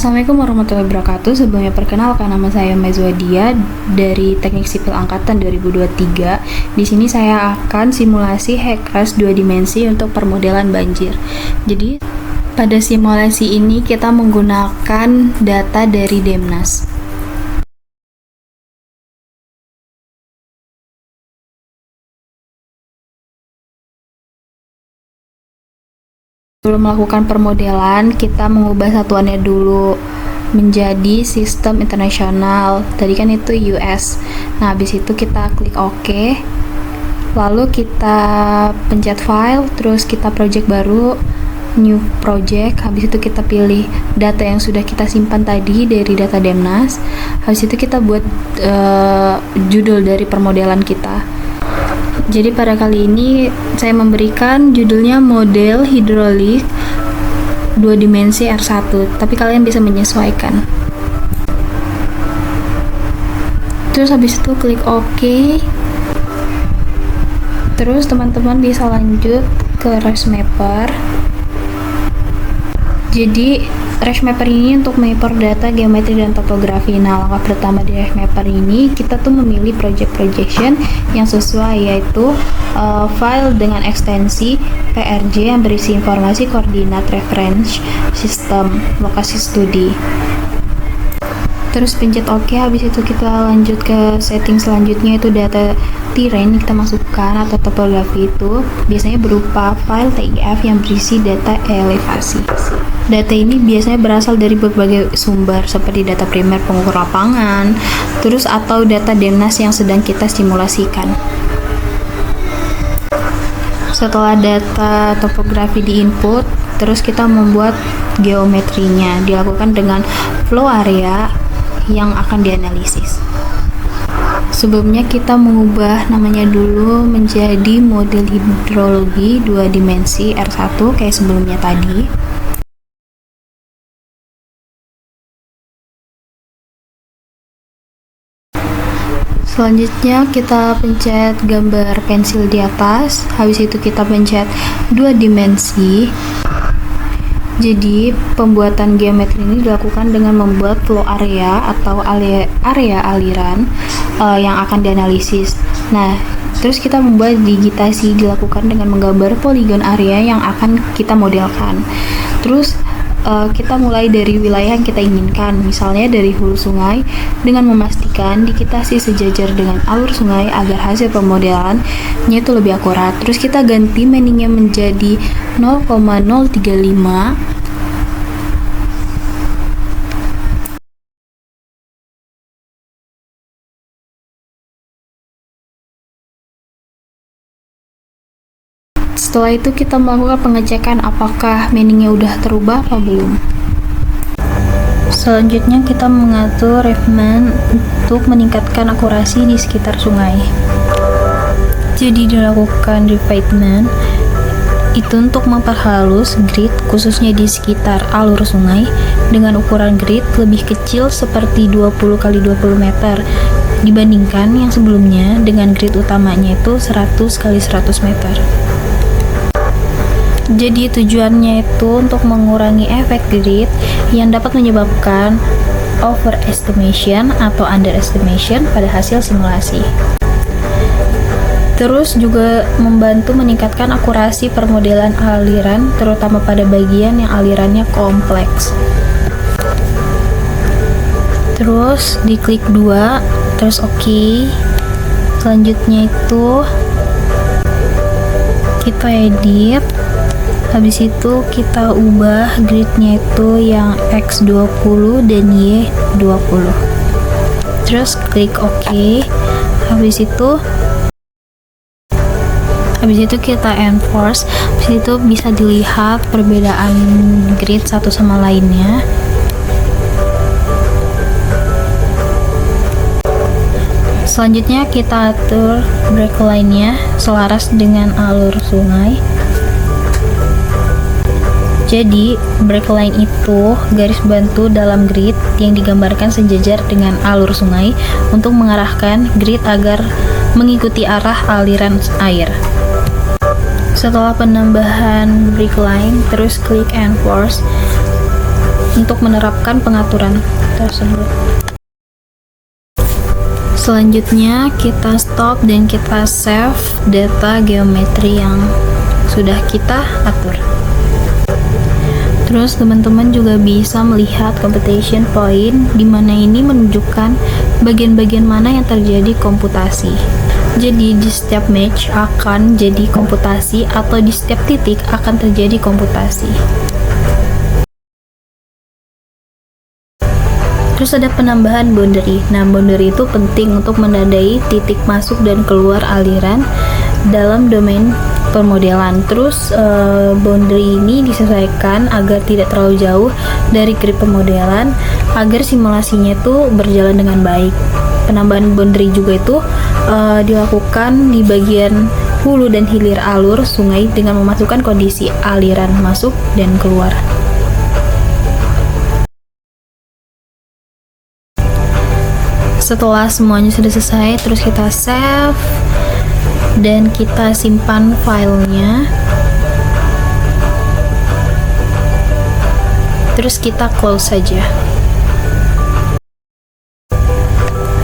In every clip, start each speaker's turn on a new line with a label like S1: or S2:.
S1: Assalamualaikum warahmatullahi wabarakatuh. Sebelumnya perkenalkan, nama saya Mezwadia dari Teknik Sipil Angkatan 2023. Di sini saya akan simulasi HECRAS 2 dimensi untuk permodelan banjir. Jadi pada simulasi ini kita menggunakan data dari Demnas. Sebelum melakukan permodelan, kita mengubah satuannya dulu menjadi sistem internasional. Tadi kan itu US. Nah, habis itu kita klik OK. Lalu kita pencet file, terus kita project baru, new project. Habis itu kita pilih data yang sudah kita simpan tadi dari data Demnas. Habis itu kita buat judul dari permodelan kita. Jadi pada kali ini saya memberikan judulnya model hidrolik 2 dimensi R1, tapi kalian bisa menyesuaikan. Terus habis itu klik OK. Terus teman-teman bisa lanjut ke ResMapper. Jadi ResMapper ini untuk mapper data geometri dan topografi. Nah, langkah pertama di ResMapper ini kita tuh memilih project projection yang sesuai, yaitu file dengan ekstensi PRJ yang berisi informasi koordinat reference sistem lokasi studi. Terus pencet OK. Habis itu kita lanjut ke setting selanjutnya, itu data terrain kita masukkan atau topografi itu biasanya berupa file TIF yang berisi data elevasi. Data ini biasanya berasal dari berbagai sumber seperti data primer pengukur lapangan, terus atau data Demnas yang sedang kita simulasikan. Setelah data topografi di input, terus kita membuat geometrinya, dilakukan dengan flow area yang akan dianalisis. Sebelumnya kita mengubah namanya dulu menjadi model hidrologi 2 dimensi R1 kayak sebelumnya tadi. Selanjutnya kita pencet gambar pensil di atas, habis itu kita pencet 2 dimensi. Jadi pembuatan geometri ini dilakukan dengan membuat flow area atau area aliran yang akan dianalisis. Nah, terus kita membuat digitasi, dilakukan dengan menggambar poligon area yang akan kita modelkan. Terus kita mulai dari wilayah yang kita inginkan, misalnya dari hulu sungai, dengan memastikan digitasi sejajar dengan alur sungai agar hasil pemodelannya itu lebih akurat. Terus kita ganti meaningnya menjadi 0,035. Setelah itu kita melakukan pengecekan apakah meaningnya udah terubah apa belum. Selanjutnya kita mengatur refinement untuk meningkatkan akurasi di sekitar sungai. Jadi dilakukan refinement itu untuk memperhalus grid khususnya di sekitar alur sungai dengan ukuran grid lebih kecil seperti 20 x 20 meter dibandingkan yang sebelumnya dengan grid utamanya itu 100 x 100 meter. Jadi tujuannya itu untuk mengurangi efek grid yang dapat menyebabkan overestimation atau underestimation pada hasil simulasi. Terus juga membantu meningkatkan akurasi permodelan aliran, terutama pada bagian yang alirannya kompleks. Terus diklik 2, terus OK. Selanjutnya itu kita edit. Habis itu kita ubah gridnya itu yang X20 dan Y20. Terus klik OK. Habis itu kita enforce. Habis itu bisa dilihat perbedaan grid satu sama lainnya. Selanjutnya kita atur break line-nya selaras dengan alur sungai. Jadi, break line itu garis bantu dalam grid yang digambarkan sejajar dengan alur sungai untuk mengarahkan grid agar mengikuti arah aliran air. Setelah penambahan break line, terus klik enforce. untuk menerapkan pengaturan tersebut. Selanjutnya kita stop dan kita save data geometri yang sudah kita atur. Terus teman-teman juga bisa melihat computation point, di mana ini menunjukkan bagian-bagian mana yang terjadi komputasi. Jadi di setiap match akan jadi komputasi, atau di setiap titik akan terjadi komputasi. Terus ada penambahan boundary. Nah, boundary itu penting untuk menandai titik masuk dan keluar aliran dalam domain permodelan. Terus boundary ini disesuaikan agar tidak terlalu jauh dari grid pemodelan, agar simulasinya itu berjalan dengan baik. Penambahan boundary juga itu dilakukan di bagian hulu dan hilir alur sungai dengan memasukkan kondisi aliran masuk dan keluar. Setelah semuanya sudah selesai, terus kita save dan kita simpan filenya. Terus kita close saja.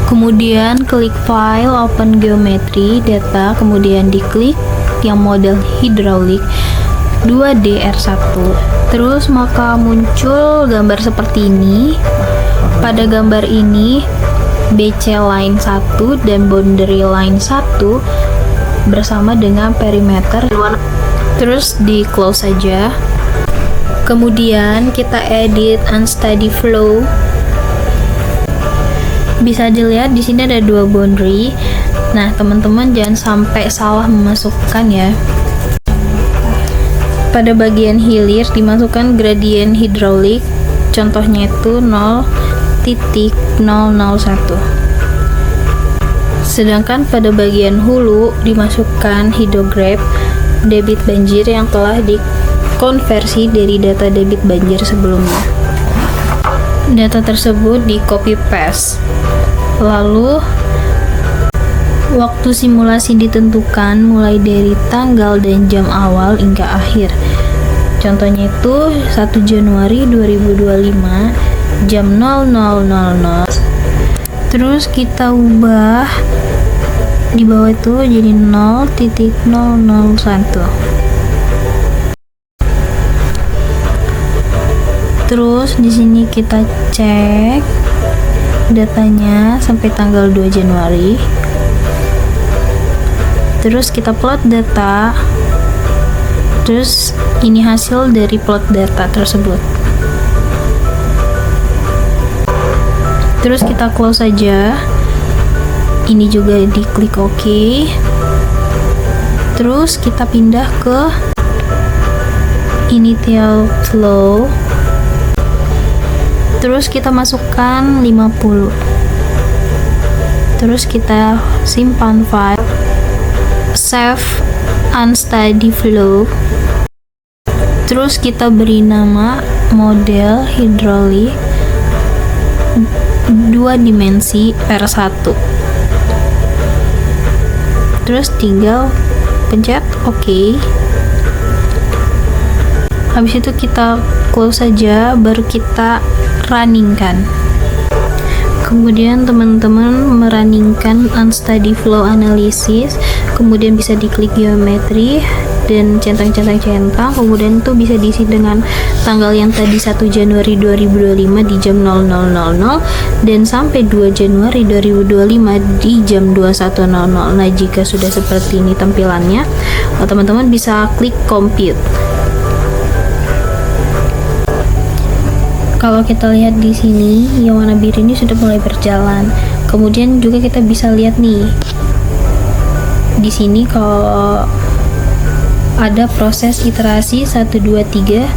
S1: Kemudian klik file, open geometry data, kemudian diklik yang model hidrolik 2DR1. Terus maka muncul gambar seperti ini. Pada gambar ini BC line 1 dan boundary line 1 bersama dengan perimeter. Terus di close saja. Kemudian kita edit unsteady flow. Bisa dilihat di sini ada dua boundary. Nah, teman-teman jangan sampai salah memasukkan ya. Pada bagian hilir dimasukkan gradien hidrolik. Contohnya itu 0.001. Sedangkan pada bagian hulu dimasukkan hidrograph debit banjir yang telah dikonversi dari data debit banjir sebelumnya. Data tersebut di copy paste. Lalu waktu simulasi ditentukan mulai dari tanggal dan jam awal hingga akhir. Contohnya itu 1 Januari 2025 jam 00.00. Terus kita ubah di bawah itu jadi 0.001. Terus di sini kita cek datanya sampai tanggal 2 Januari. Terus kita plot data. Terus ini hasil dari plot data tersebut. Terus kita close saja. Ini juga diklik OK. Terus kita pindah ke initial flow. Terus kita masukkan 50. Terus kita simpan file. Save unsteady flow. Terus kita beri nama model hidrolik 2 dimensi R1. Terus tinggal pencet OK. Habis itu kita close saja, baru kita runningkan. Kemudian teman-teman merunningkan unsteady flow analysis, kemudian bisa diklik geometri dan centang-centang, kemudian itu bisa diisi dengan tanggal yang tadi 1 Januari 2025 di jam 00.00 dan sampai 2 Januari 2025 di jam 21.00. Nah, jika sudah seperti ini tampilannya, teman-teman bisa klik compute. Kalau kita lihat di sini, yang warna biru ini sudah mulai berjalan. Kemudian juga kita bisa lihat nih, di sini kalau ada proses iterasi 1, 2, 3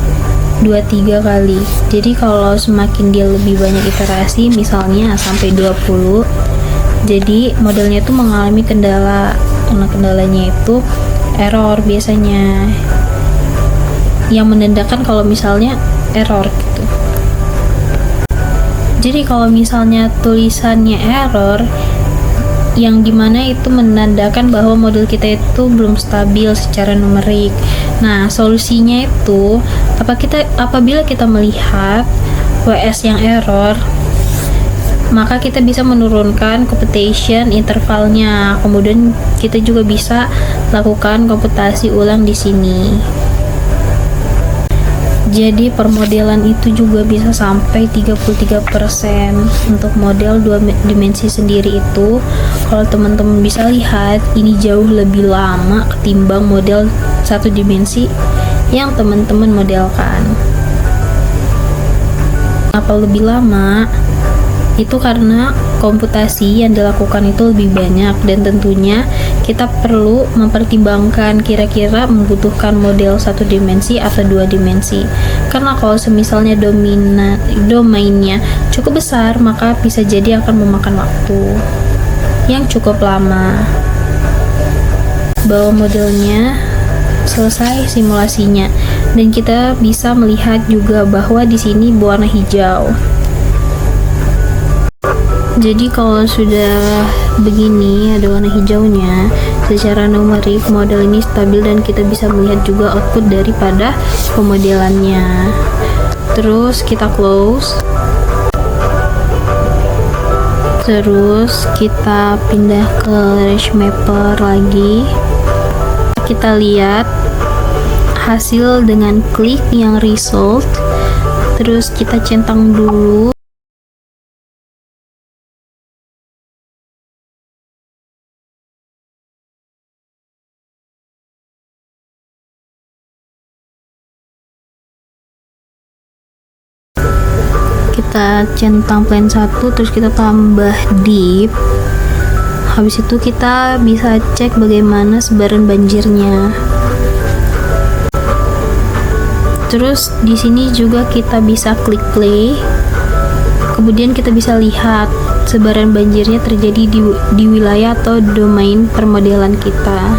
S1: kali. Jadi kalau semakin dia lebih banyak iterasi, misalnya sampai 20, jadi modelnya itu mengalami kendala. Nah, kendalanya itu error biasanya, yang menandakan kalau misalnya error gitu. Jadi kalau misalnya tulisannya error, yang dimana itu menandakan bahwa model kita itu belum stabil secara numerik. Nah, solusinya itu apabila kita melihat WS yang error, maka kita bisa menurunkan computation intervalnya. Kemudian kita juga bisa lakukan komputasi ulang di sini. Jadi permodelan itu juga bisa sampai 33%. Untuk model 2 dimensi sendiri itu, kalau teman-teman bisa lihat, ini jauh lebih lama ketimbang model 1 dimensi yang teman-teman modelkan. Kenapa lebih lama? Itu karena komputasi yang dilakukan itu lebih banyak, dan tentunya kita perlu mempertimbangkan kira-kira membutuhkan model 1 dimensi atau 2 dimensi. Karena kalau semisalnya domainnya cukup besar, maka bisa jadi akan memakan waktu yang cukup lama. Bawa modelnya, selesai simulasinya, dan kita bisa melihat juga bahwa di sini berwarna hijau. Jadi kalau sudah begini ada warna hijaunya, secara numerik model ini stabil dan kita bisa melihat juga output daripada pemodelannya. Terus kita close, terus kita pindah ke ResMapper lagi. Kita lihat hasil dengan klik yang result, terus kita centang dulu. Kita centang plan 1, terus kita tambah deep. Habis itu kita bisa cek bagaimana sebaran banjirnya. Terus di sini juga kita bisa klik play. Kemudian kita bisa lihat sebaran banjirnya terjadi di wilayah atau domain permodelan kita.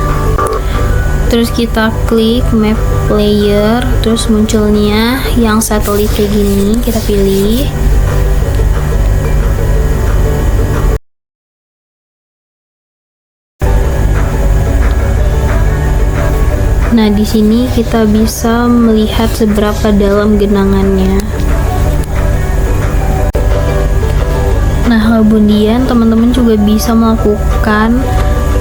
S1: Terus kita klik map player, terus munculnya yang satelit kayak gini, kita pilih. Nah, di sini kita bisa melihat seberapa dalam genangannya. Nah, kemudian teman-teman juga bisa melakukan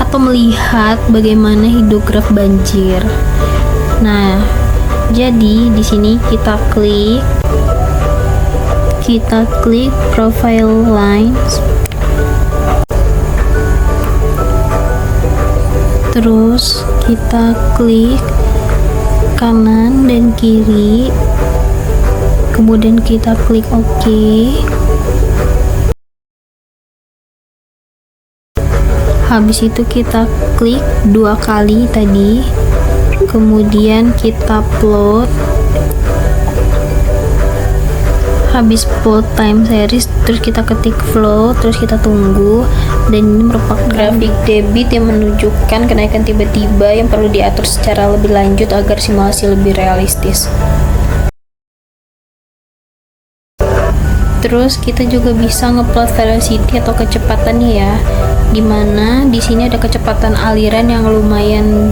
S1: atau melihat bagaimana hidrograf banjir. Nah, jadi di sini kita klik profile lines, terus kita klik kanan dan kiri, kemudian kita klik OK. Habis itu kita klik 2 kali tadi, kemudian kita plot. Habis plot time series, terus kita ketik flow, terus kita tunggu, dan ini merupakan grafik debit yang menunjukkan kenaikan tiba-tiba yang perlu diatur secara lebih lanjut agar simulasi lebih realistis. Terus kita juga bisa ngeplot velocity atau kecepatannya ya, dimana di sini ada kecepatan aliran yang lumayan.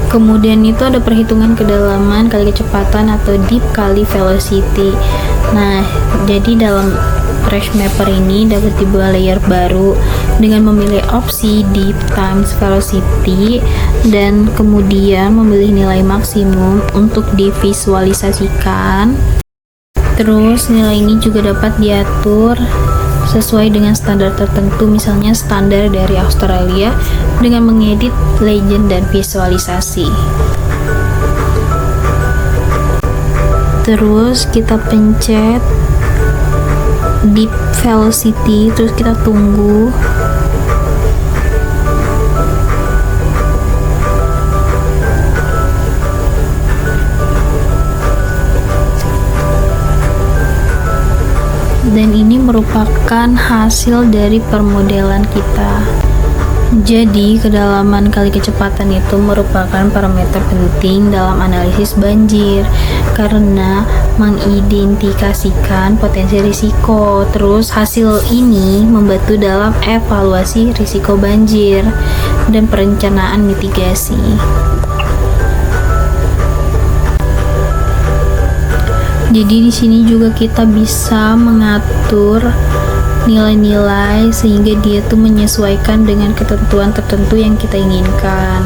S1: Kemudian itu ada perhitungan kedalaman kali kecepatan atau deep kali velocity. Nah, jadi dalam ResMapper ini dapat dibuat layer baru dengan memilih opsi deep times velocity dan kemudian memilih nilai maksimum untuk divisualisasikan. Terus nilai ini juga dapat diatur sesuai dengan standar tertentu, misalnya standar dari Australia, dengan mengedit legend dan visualisasi. Terus kita pencet deep velocity, terus kita tunggu. Dan ini merupakan hasil dari permodelan kita. Jadi, kedalaman kali kecepatan itu merupakan parameter penting dalam analisis banjir karena mengidentifikasikan potensi risiko. Terus, hasil ini membantu dalam evaluasi risiko banjir dan perencanaan mitigasi. Jadi di sini juga kita bisa mengatur nilai-nilai sehingga dia tuh menyesuaikan dengan ketentuan tertentu yang kita inginkan.